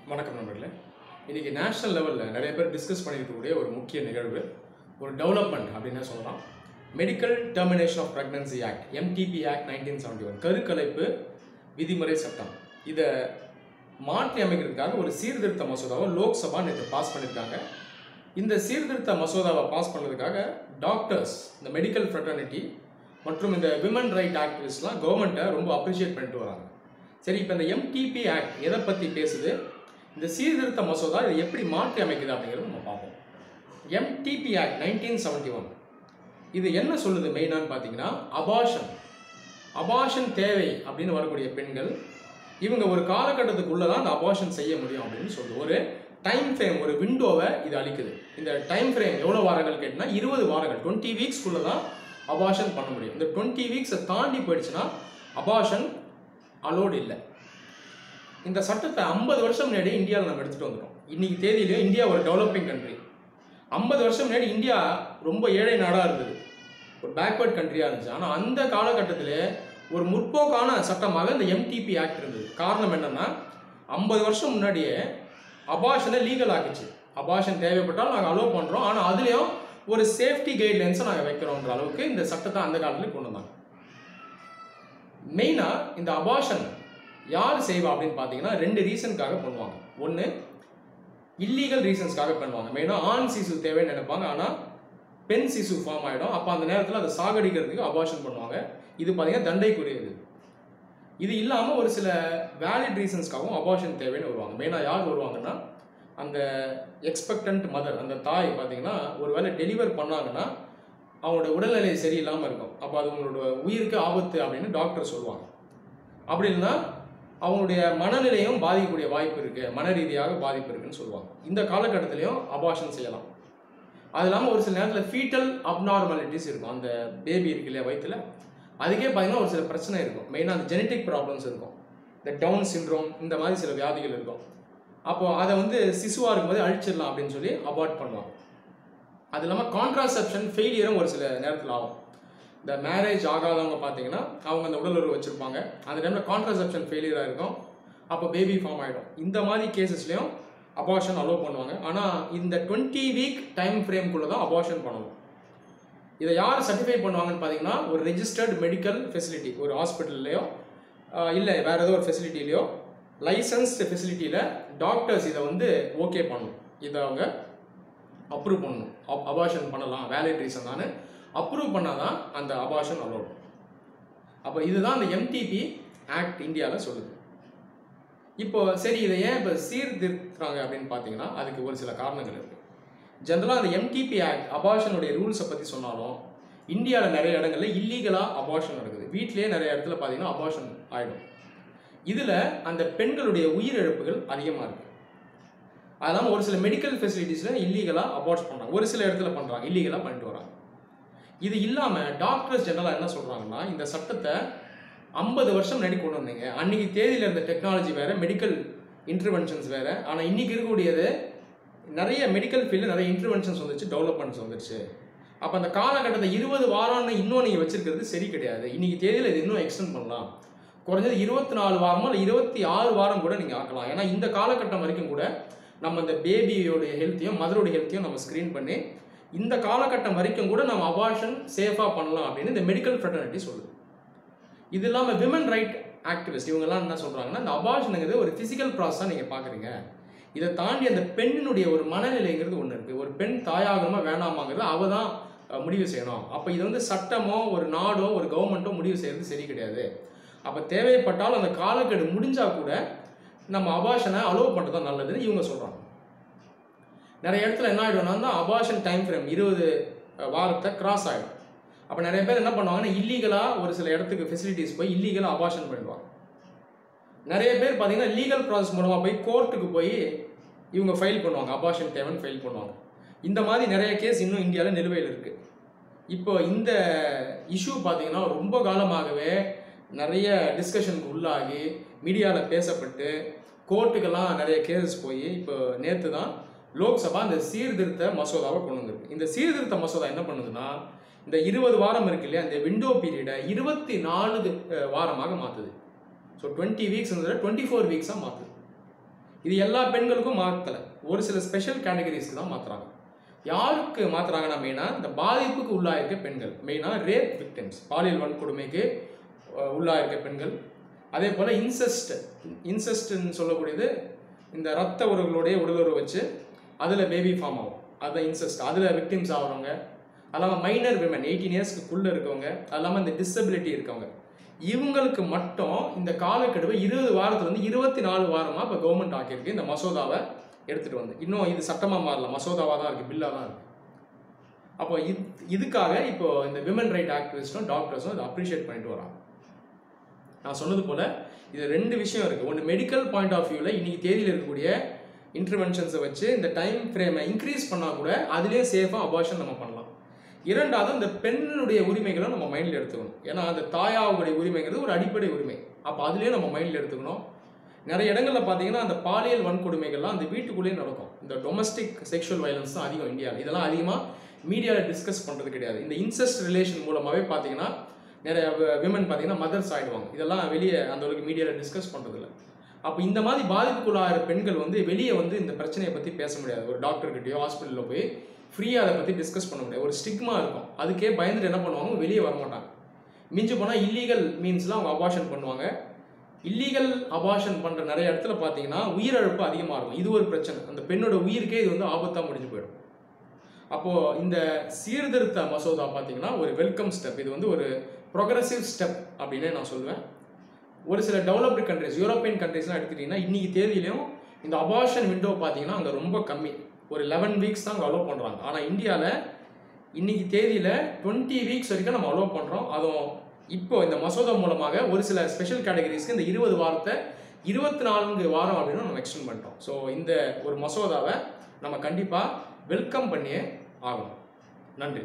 வணக்கம் நண்பர்களே. இன்னைக்கு நேஷனல் லெவலில் நிறைய பேர் டிஸ்கஸ் பண்ணியிருக்கக்கூடிய ஒரு முக்கிய நிகழ்வு, ஒரு டெவலப்மெண்ட் அப்படின்னு சொல்லலாம். Medical termination of pregnancy act, MTP act 1971, கருக்கலைப்பு விதிமுறை சட்டம். இதை மாற்றி அமைக்கிறதுக்காக ஒரு சீர்திருத்த மசோதாவை லோக்சபா நேற்று பாஸ் பண்ணியிருக்காங்க. இந்த சீர்திருத்த மசோதாவை பாஸ் பண்ணுறதுக்காக டாக்டர்ஸ், இந்த மெடிக்கல் ஃப்ரெட்டர்னிட்டி மற்றும் இந்த விமன் ரைட் ஆக்டிவிஸ்ட்லாம் கவர்மெண்ட்டை ரொம்ப அப்ரிஷியேட் பண்ணிட்டு வராங்க. சரி, இப்போ இந்த எம்டிபி ஆக்ட் எதை பற்றி பேசுது, இந்த சீர்திருத்த மசோதா இதை எப்படி மாற்றி அமைக்குது அப்படிங்கிறது நம்ம பார்ப்போம். எம்டிபி ஆக்ட் 1971 இது என்ன சொல்லுது மெயினான்னு பார்த்தீங்கன்னா, அபார்ஷன் தேவை அப்படின்னு வரக்கூடிய பெண்கள் இவங்க ஒரு காலகட்டத்துக்குள்ளே தான் அந்த அபார்ஷன் செய்ய முடியும் அப்படின்னு சொல்லுது. ஒரு டைம் ஃப்ரேம், ஒரு விண்டோவை இது அளிக்குது. இந்த டைம் ஃப்ரேம் எவ்வளோ வாரங்கள் கேட்டினா 20 வாரங்கள், 20 வீக்ஸ்க்குள்ளே தான் அபார்ஷன் பண்ண முடியும். இந்த 20 வீக்ஸை தாண்டி போயிடுச்சுன்னா அபார்ஷன் அலோடு இல்லை. இந்த சட்டத்தை 50 வருஷம் முன்னாடி இந்தியாவில் நம்ம எடுத்துகிட்டு வந்துட்டோம். இன்னைக்கு தேதியிலையும் இந்தியா ஒரு டெவலப்பிங் கண்ட்ரி. 50 வருஷம் முன்னாடி இந்தியா ரொம்ப ஏழை நாடாக இருந்தது, ஒரு பேக்வர்ட் கண்ட்ரியாக இருந்துச்சு. ஆனால் அந்த காலகட்டத்தில் ஒரு முற்போக்கான சட்டமாக இந்த எம்டிபி ஆக்ட் இருந்தது. காரணம் என்னென்னா, 50 வருஷம் முன்னாடியே அபார்ஷனை லீகல் ஆக்கிச்சு. அபார்ஷன் தேவைப்பட்டால் நாங்கள் அலோவ் பண்ணுறோம், ஆனால் அதுலேயும் ஒரு சேஃப்டி கைட்லைன்ஸை நாங்கள் வைக்கிறோன்ற அளவுக்கு இந்த சட்டத்தை அந்த காலத்தில் கொண்டு வந்தாங்க. மெயினாக இந்த அபார்ஷன் யார் செய்வா அப்படின்னு பார்த்தீங்கன்னா 2 ரீசனுக்காக பண்ணுவாங்க. ஒன்று, இல்லீகல் ரீசன்ஸ்க்காக பண்ணுவாங்க. மெயினாக ஆண் சிசு தேவைன்னு நினைப்பாங்க, ஆனால் பெண் சிசு ஃபார்ம் ஆகிடும். அப்போ அந்த நேரத்தில் அதை சாகடிக்கிறதுக்கு அபார்ஷன் பண்ணுவாங்க. இது பார்த்தீங்கன்னா தண்டைக்குரியது. இது இல்லாமல் ஒரு சில வேலிட் ரீசன்ஸ்க்காகவும் அபார்ஷன் தேவைன்னு வருவாங்க. மெயினாக யார் வருவாங்கன்னா, அந்த எக்ஸ்பெக்டன்ட் மதர், அந்த தாய் பார்த்தீங்கன்னா ஒரு வேளை டெலிவர் பண்ணாங்கன்னா அவங்களோட உடல்நிலை சரியில்லாமல் இருக்கும். அப்போ அது உங்களோட உயிருக்கு ஆபத்து அப்படின்னு டாக்டர் சொல்லுவாங்க. அப்படி இல்லைன்னா அவங்களுடைய மனநிலையும் பாதிக்கக்கூடிய வாய்ப்பு இருக்குது, மன ரீதியாக பாதிப்பு இருக்குன்னு சொல்லுவாங்க. இந்த காலகட்டத்திலையும் அபார்ஷன் செய்யலாம். அது இல்லாமல் ஒரு சில நேரத்தில் ஃபீட்டல் அப்நார்மாலிட்டிஸ் இருக்கும். அந்த பேபி இருக்கு இல்லையா வயிற்றில், அதுக்கே பார்த்தீங்கன்னா ஒரு சில பிரச்சனை இருக்கும். மெயினாக அந்த ஜெனட்டிக் ப்ராப்ளம்ஸ் இருக்கும், இந்த டவுன் சிண்ட்ரோம், இந்த மாதிரி சில வியாதிகள் இருக்கும். அப்போது அதை சிசுவாக இருக்கும்போது அழிச்சிடலாம் அப்படின்னு சொல்லி அபார்ட் பண்ணுவாங்க. அது இல்லாமல் கான்ட்ராசெப்ஷன் ஃபெயிலியரும் ஒரு சில நேரத்தில் ஆகும். இந்த மேரேஜ் ஆகாதவங்க பார்த்தீங்கன்னா அவங்க அந்த உடல் உறவு வச்சுருப்பாங்க, அந்த டைமில் கான்ட்ராசெப்ஷன் ஃபெயிலியராக இருக்கும், அப்போ பேபி ஃபார்ம் ஆகிடும். இந்த மாதிரி கேசஸ்லையும் அபார்ஷன் அலோவ் பண்ணுவாங்க. ஆனால் இந்த 20 வீக் டைம் ஃப்ரேம்குள்ளே தான் அபார்ஷன் பண்ணணும். இதை யார் சர்டிஃபை பண்ணுவாங்கன்னு பார்த்தீங்கன்னா, ஒரு ரெஜிஸ்டர்டு மெடிக்கல் ஃபெசிலிட்டி, ஒரு ஹாஸ்பிட்டல்லையோ இல்லை வேறு ஏதோ ஒரு ஃபெசிலிட்டிலையோ, லைசன்ஸ்டு ஃபெசிலிட்டியில் டாக்டர்ஸ் இதை ஓகே பண்ணணும். இதை அவங்க அப்ரூவ் பண்ணணும். அபார்ஷன் பண்ணலாம், வேலிட் ரீசன் தான் அப்ரூவ் பண்ணால் தான் அந்த அபார்ஷன் அலோட். அப்போ இதுதான் அந்த எம்டிபி ஆக்ட் இந்தியாவில் சொல்லுது. இப்போ சரி, இதை ஏன் இப்போ சீர்திருத்துறாங்க அப்படின்னு பார்த்தீங்கன்னா, அதுக்கு ஒரு சில காரணங்கள் இருக்குது. ஜென்ரலாக அந்த எம்டிபி ஆக்ட் அபார்ஷனுடைய ரூல்ஸை பற்றி சொன்னாலும், இந்தியாவில் நிறைய இடங்களில் இல்லீகலாக அபார்ஷன் நடக்குது. வீட்டிலேயே நிறைய இடத்துல பார்த்தீங்கன்னா அபார்ஷன் ஆகிடும். இதில் அந்த பெண்களுடைய உயிரிழப்புகள் அதிகமாக இருக்குது. அது இல்லாமல் ஒரு சில மெடிக்கல் ஃபெசிலிட்டிஸில் இல்லீகலாக அபார்ட் பண்ணுறாங்க, ஒரு சில இடத்துல பண்ணுறாங்க, இல்லீகலாக பண்ணிட்டு வராங்க. இது இல்லாமல் டாக்டர்ஸ் ஜெனரலாக என்ன சொல்கிறாங்கன்னா, இந்த சட்டத்தை 50 வருஷம் முன்னாடி கொண்டு வந்தீங்க, அன்றைக்கி தேதியில் இருந்த டெக்னாலஜி வேறு, மெடிக்கல் இன்டர்வென்ஷன்ஸ் வேறு. ஆனால் இன்றைக்கி இருக்கக்கூடியது நிறைய மெடிக்கல் ஃபீல்டில் நிறைய இன்டர்வென்ஷன்ஸ் வந்துச்சு, டெவலப்மெண்ட்ஸ் வந்துருச்சு. அப்போ அந்த காலகட்டத்தை 20 வாரம்னு இன்னும் நீங்கள் வச்சுருக்கிறது சரி கிடையாது. இன்றைக்கி தேதியில் இது இன்னும் எக்ஸ்டெண்ட் பண்ணலாம். குறைஞ்சது 24 வாரமோ இல்லை 26 வாரம் கூட நீங்கள் ஆக்கலாம். ஏன்னா இந்த காலகட்டம் வரைக்கும் கூட நம்ம இந்த பேபியோடைய ஹெல்த்தையும் மதரோடைய ஹெல்த்தையும் நம்ம ஸ்க்ரீன் பண்ணி இந்த காலகட்டம் வரைக்கும் கூட நம்ம அபார்ஷன் சேஃபாக பண்ணலாம் அப்படின்னு இந்த மெடிக்கல் ஃப்ரெட்டர்னிட்டி சொல்லுது. இது இல்லாமல் விமன் ரைட் ஆக்டிவிஸ்ட் இவங்கெல்லாம் என்ன சொல்கிறாங்கன்னா, இந்த அபார்ஷனுங்கிறது ஒரு ஃபிசிக்கல் ப்ராசஸாக நீங்கள் பார்க்குறீங்க, இதை தாண்டி அந்த பெண்ணினுடைய ஒரு மனநிலைங்கிறது ஒன்று இருக்குது. ஒரு பெண் தாயாகணுமா வேணாமாங்கிறது அவ தான் முடிவு செய்யணும். அப்போ இது சட்டமோ ஒரு நாடோ ஒரு கவர்மெண்ட்டோ முடிவு செய்கிறது சரி கிடையாது. அப்போ தேவைப்பட்டால் அந்த காலக்கெடு முடிஞ்சால் கூட நம்ம அபார்ஷனை அலோவ் பண்ணுறது தான் நல்லதுன்னு இவங்க சொல்கிறாங்க. நிறைய இடத்துல என்ன ஆகிடும்னா, அபார்ஷன் டைம் ஃப்ரேம் 20 வாரத்தை கிராஸ் ஆகிடும். அப்போ நிறைய பேர் என்ன பண்ணுவாங்கன்னா, இல்லீகலாக ஒரு சில இடத்துக்கு ஃபெசிலிட்டிஸ் போய் இல்லீகலாக அபார்ஷன் பண்ணிடுவாங்க. நிறைய பேர் பார்த்தீங்கன்னா லீகல் ப்ராசஸ் மூலமாக போய் கோர்ட்டுக்கு போய் இவங்க ஃபைல் பண்ணுவாங்க, அபார்ஷன் தேவைன்னு ஃபைல் பண்ணுவாங்க. இந்த மாதிரி நிறைய கேஸ் இன்னும் இந்தியாவில் நிலுவையில் இருக்குது. இப்போ இந்த இஷ்யூ பார்த்தீங்கன்னா ரொம்ப காலமாகவே நிறைய டிஸ்கஷனுக்கு உள்ளாகி மீடியாவில் பேசப்பட்டு கோர்ட்டுக்கெல்லாம் நிறைய கேசஸ் போய் இப்போ நேற்று தான் லோக்சபா இந்த சீர்திருத்த மசோதாவை கொண்டு வந்திருக்கு. இந்த சீர்திருத்த மசோதா என்ன பண்ணுதுன்னா, இந்த 20 வாரம் இருக்கு இல்லையா, இந்த விண்டோ பீரியடை 24 வாரமாக மாற்றுது. So 20 weeks 24 வீக்ஸாக மாற்றுது. இது எல்லா பெண்களுக்கும் மாற்றலை, ஒரு சில ஸ்பெஷல் கேட்டகரிஸ்க்கு தான் மாற்றுறாங்க. யாருக்கு மாற்றுறாங்கன்னா மெயினாக இந்த பாதிப்புக்கு உள்ளாயிருக்க பெண்கள், மெயினாக ரேப் விக்டிம்ஸ், பாலியல் வன்கொடுமைக்கு உள்ளாயிருக்க பெண்கள். அதே போல் இன்செஸ்ட்னு சொல்லக்கூடியது இந்த ரத்த உறவுகளுடைய உடலுறவு வச்சு அதில் பேபி ஃபார்ம் ஆகும், அதுதான் இன்செஸ்ட். அதில் விக்டிம்ஸ் ஆகிறவங்க, அது இல்லாமல் மைனர் விமன் 18 இயர்ஸ்க்குள்ளே இருக்கவங்க, அது இல்லாமல் இந்த டிசபிலிட்டி இருக்கவங்க, இவங்களுக்கு மட்டும் இந்த காலக்கெடுவை 20 வாரத்துலேருந்து 24 வாரமாக இப்போ கவர்மெண்ட் ஆக்கியிருக்கு இந்த மசோதாவை எடுத்துகிட்டு வந்து. இன்னும் இது சட்டமாக மாறல, மசோதாவாக தான் இருக்குது, பில்லாக தான் இருக்குது. அப்போ இதுக்காக இப்போ இந்த விமன் ரைட் ஆக்டிவிஸ்டும் டாக்டர்ஸும் இதை அப்ரிஷியேட் பண்ணிட்டு வராங்க. நான் சொன்னது போல் இது 2 விஷயம் இருக்குது. ஒன்று மெடிக்கல் பாயிண்ட் ஆஃப் வியூவில் இன்றைக்கி தேதியில் இருக்கக்கூடிய இன்டர்வென்ஷன்ஸை வச்சு இந்த டைம் ஃப்ரேமை இன்க்ரீஸ் பண்ணால் கூட அதுலேயே சேஃபாக அபார்ஷன் நம்ம பண்ணலாம். இரண்டாவது இந்த பெண்ணுடைய உரிமைகளை நம்ம மைண்டில் எடுத்துக்கணும். ஏன்னா அந்த தாயாவுடைய உரிமைங்கிறது ஒரு அடிப்படை உரிமை, அப்போ அதுலேயே நம்ம மைண்டில் எடுத்துக்கணும். நிறைய இடங்களில் பார்த்தீங்கன்னா அந்த பாலியல் வன்கொடுமைகள்லாம் அந்த வீட்டுக்குள்ளேயே நடக்கும். இந்த டொமஸ்டிக் செக்ஷுவல் வயலன்ஸ் தான் அதிகம் இந்தியாவில். இதெல்லாம் அதிகமாக மீடியாவில் டிஸ்கஸ் பண்ணுறது கிடையாது. இந்த இன்செஸ்ட் ரிலேஷன் மூலமாகவே பார்த்தீங்கன்னா நிறைய விமன் பார்த்தீங்கன்னா மதர்ஸ் ஆகிடுவாங்க. இதெல்லாம் வெளியே அந்த அளவுக்கு மீடியாவில் டிஸ்கஸ் பண்ணுறதில்ல. அப்போ இந்த மாதிரி பாதிப்புக்குள்ளாகிற பெண்கள் வெளியே இந்த பிரச்சனையை பற்றி பேச முடியாது. ஒரு டாக்டர்கிட்டயோ ஹாஸ்பிட்டலில் போய் ஃப்ரீயாக அதை பற்றி டிஸ்கஸ் பண்ண முடியாது. ஒரு ஸ்டிக்மா இருக்கும், அதுக்கே பயந்துட்டு என்ன பண்ணுவாங்க, வெளியே வரமாட்டாங்க. மிஞ்சி போனால் இல்லீகல் மீன்ஸ்லாம் அவங்க அபார்ஷன் பண்ணுவாங்க. இல்லீகல் அபார்ஷன் பண்ணுற நிறைய இடத்துல பார்த்தீங்கன்னா உயிரிழப்பு அதிகமாக இருக்கும். இது ஒரு பிரச்சனை, அந்த பெண்ணோட உயிருக்கே இது ஆபத்தாக முடிஞ்சு போயிடும். அப்போது இந்த சீர்திருத்த மசோதா பார்த்தீங்கன்னா ஒரு வெல்கம் ஸ்டெப், இது ஒரு ப்ரொக்ரெசிவ் ஸ்டெப் அப்படின்னே நான் சொல்லுவேன். ஒரு சில டெவலப்டு கண்ட்ரிஸ், யூரோப்பியன் கண்ட்ரிஸ்லாம் எடுத்துக்கிட்டிங்கன்னா இன்றைக்கி தேதியிலையும் இந்த அபார்ஷன் விண்டோ பார்த்தீங்கன்னா அங்கே ரொம்ப கம்மி, ஒரு 11 வீக்ஸ் தான் அங்கே அலோவ் பண்ணுறாங்க. ஆனால் இந்தியாவில் இன்றைக்கி தேதியில் 20 வீக்ஸ் வரைக்கும் நம்ம அலோவ் பண்ணுறோம். அதுவும் இப்போ இந்த மசோதா மூலமாக ஒரு சில ஸ்பெஷல் கேட்டகரிஸ்க்கு இந்த 20 வாரத்தை 24 வாரம் அப்படின்னு நம்ம எக்ஸ்டெண்ட் பண்ணிட்டோம். ஸோ இந்த ஒரு மசோதாவை நம்ம கண்டிப்பாக வெல்கம் பண்ணியே ஆகணும். நன்றி.